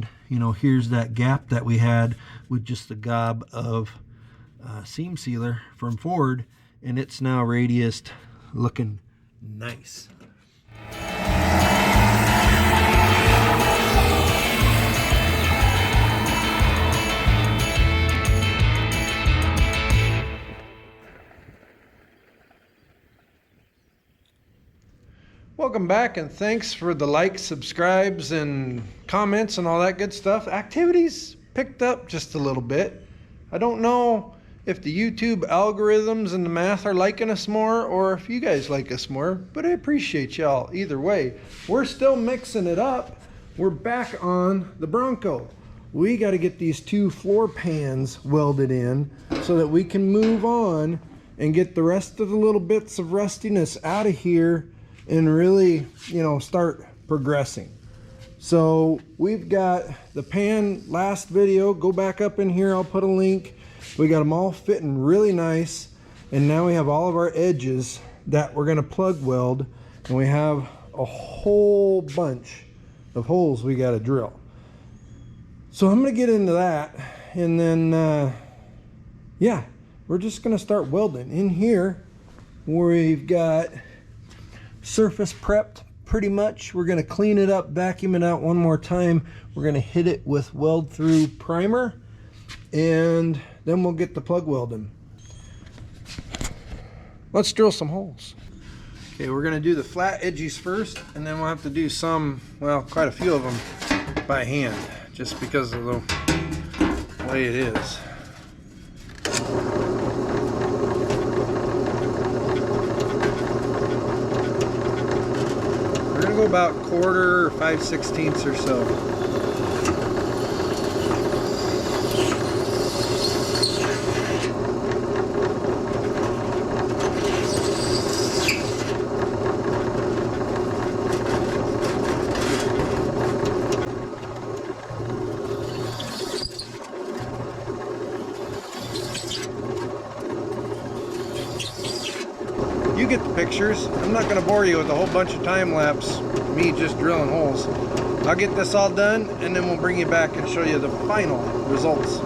forward, you know, here's that gap that we had with just a gob of seam sealer from Ford, and it's now radiused, looking nice. Welcome back, and thanks for the likes, subscribes, and comments and all that good stuff. Activities picked up just a little bit. I don't know if the YouTube algorithms and the math are liking us more, or if you guys like us more, but I appreciate y'all either way. We're still mixing it up. We're back on the Bronco. We got to get these two floor pans welded in so that we can move on and get the rest of the little bits of rustiness out of here and really, you know, start progressing. So we've got the pan last video. Go back up in here, I'll put a link. We got them all fitting really nice, and now we have all of our edges that we're going to plug weld, and we have a whole bunch of holes we got to drill. So I'm going to get into that, and then yeah, we're just going to start welding. In here we've got surface prepped pretty much. We're going to clean it up, vacuum it out one more time. We're going to hit it with weld through primer, and then we'll get the plug welding. Let's drill some holes. Okay, we're going to do the flat edges first, and then we'll have to do some, well, quite a few of them by hand, just because of the way it is. We're going to go about quarter or 5/16 or so. You get the pictures. I'm not going to bore you with a whole bunch of time lapse, me just drilling holes. I'll get this all done, and then we'll bring you back and show you the final results.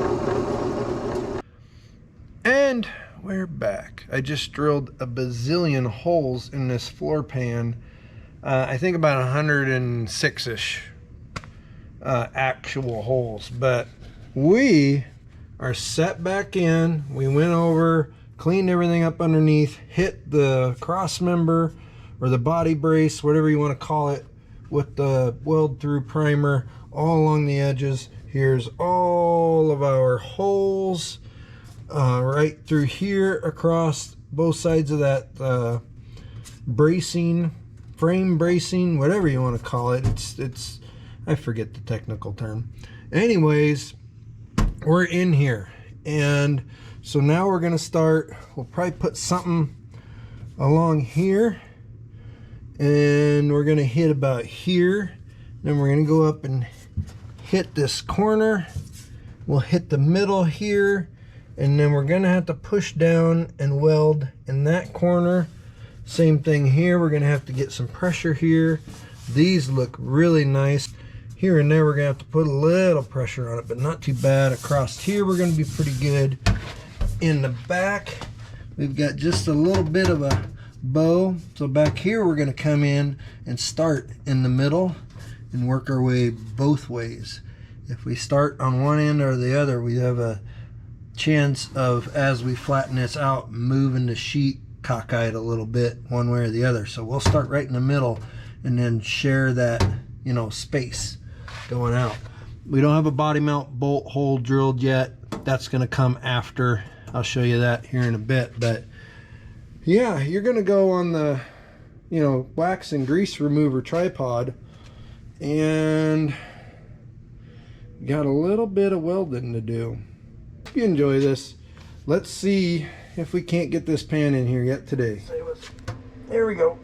And we're back. I just drilled a bazillion holes in this floor pan. I think about 106-ish actual holes, but we are set back in. We went over, cleaned everything up underneath, hit the cross member or the body brace, whatever you want to call it, with the weld through primer all along the edges. Here's all of our holes right through here across both sides of that bracing, frame bracing, whatever you want to call it. It's I forget the technical term. Anyways, we're in here, and so now we're going to start. We'll probably put something along here, and we're going to hit about here. Then we're going to go up and hit this corner. We'll hit the middle here, and then we're going to have to push down and weld in that corner. Same thing here. We're going to have to get some pressure here. These look really nice. Here and there we're going to have to put a little pressure on it, but not too bad. Across here we're going to be pretty good. In the back we've got just a little bit of a bow, so back here we're going to come in and start in the middle and work our way both ways. If we start on one end or the other, we have a chance of, as we flatten this out, moving the sheet cockeyed a little bit one way or the other. So we'll start right in the middle and then share that, you know, space going out. We don't have a body mount bolt hole drilled yet. That's going to come after. I'll show you that here in a bit. But yeah, you're going to go on the, you know, wax and grease remover tripod, and got a little bit of welding to do. Hope you enjoy this. Let's see if we can't get this pan in here yet today. There we go.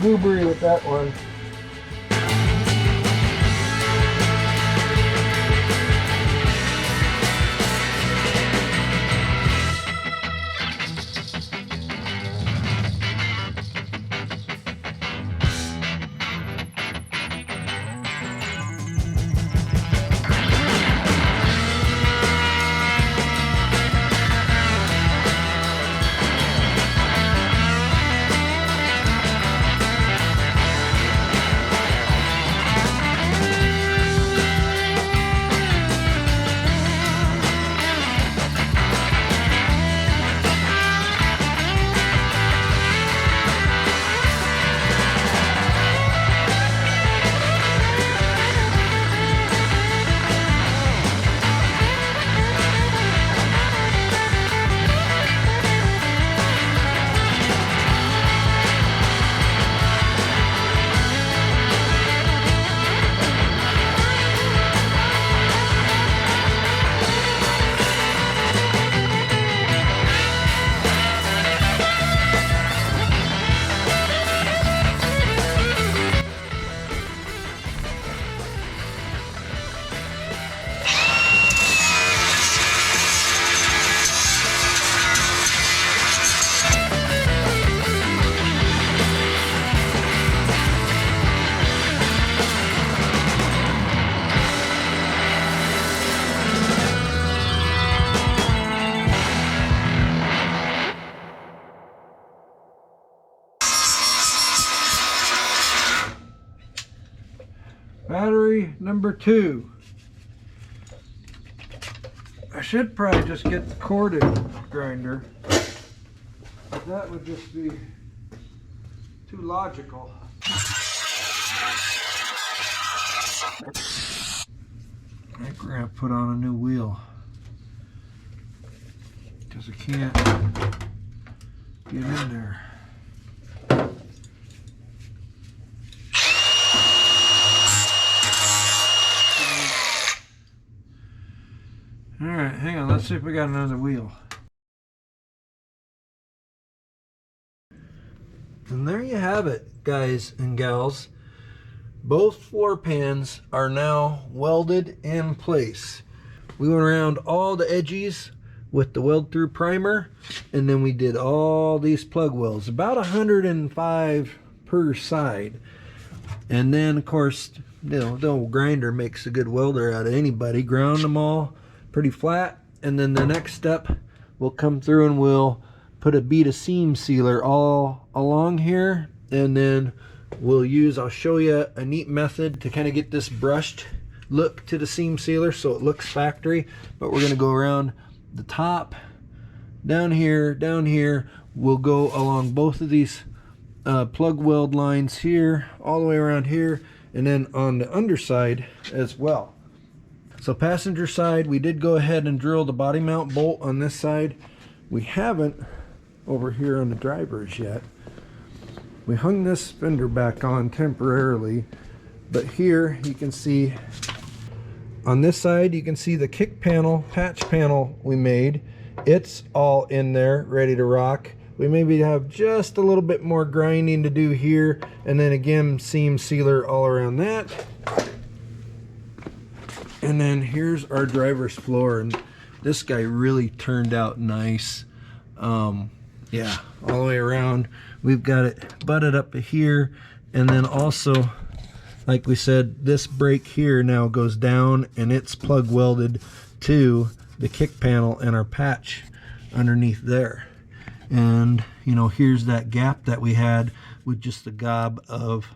goobery with that one. Battery number 2. I should probably just get the corded grinder, but that would just be too logical. I think we're going to put on a new wheel because I can't get in there. Alright, hang on, let's see if we got another wheel. And there you have it, guys and gals. Both floor pans are now welded in place. We went around all the edges with the weld through primer, and then we did all these plug welds, about 105 per side. And then of course, you know, the old grinder makes a good welder out of anybody. Ground them all pretty flat, and then the next step, we'll come through and we'll put a bead of seam sealer all along here, and then we'll use, I'll show you a neat method to kind of get this brushed look to the seam sealer so it looks factory. But we're going to go around the top, down here, we'll go along both of these plug weld lines here, all the way around here, and then on the underside as well. So passenger side, we did go ahead and drill the body mount bolt on this side. We haven't over here on the driver's yet. We hung this fender back on temporarily, but here you can see on this side, you can see the kick panel, patch panel we made. It's all in there, ready to rock. We maybe have just a little bit more grinding to do here, and then again, seam sealer all around that. And then here's our driver's floor, and this guy really turned out nice. Yeah, all the way around. We've got it butted up to here, and then also, like we said, this brake here now goes down, and it's plug welded to the kick panel and our patch underneath there. And you know, here's that gap that we had with just a gob of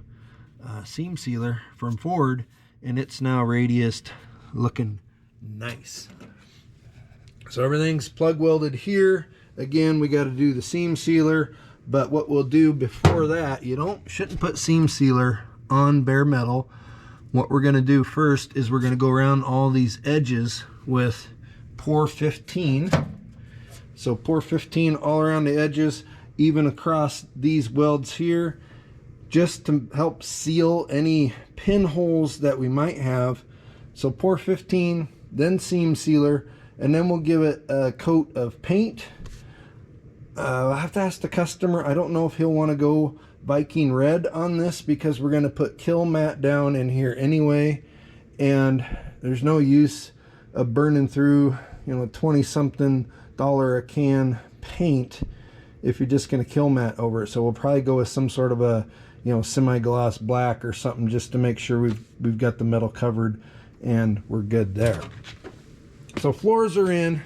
seam sealer from Ford, and it's now radiused, looking nice. So everything's plug welded here. Again, we got to do the seam sealer, but what we'll do before that, you shouldn't put seam sealer on bare metal. What we're going to do first is we're going to go around all these edges with pour 15. So pour 15 all around the edges, even across these welds here, just to help seal any pinholes that we might have. So pour 15, then seam sealer, and then we'll give it a coat of paint I'll have to ask the customer. I don't know if he'll want to go Viking red on this, because we're going to put kill mat down in here anyway, and there's no use of burning through, you know, 20 something dollar a can paint if you're just going to kill mat over it. So we'll probably go with some sort of a, you know, semi-gloss black or something, just to make sure we've got the metal covered and we're good there. So floors are in.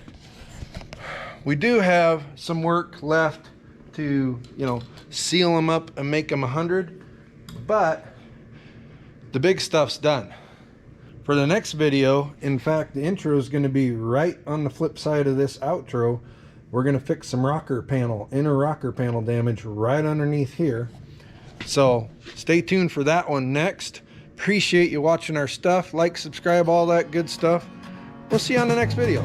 We do have some work left to, you know, seal them up and make them 100, but the big stuff's done. For the next video, in fact, the intro is going to be right on the flip side of this outro. We're going to fix some inner rocker panel damage right underneath here. So stay tuned for that one next. Appreciate you watching our stuff. Like, subscribe, all that good stuff. We'll see you on the next video.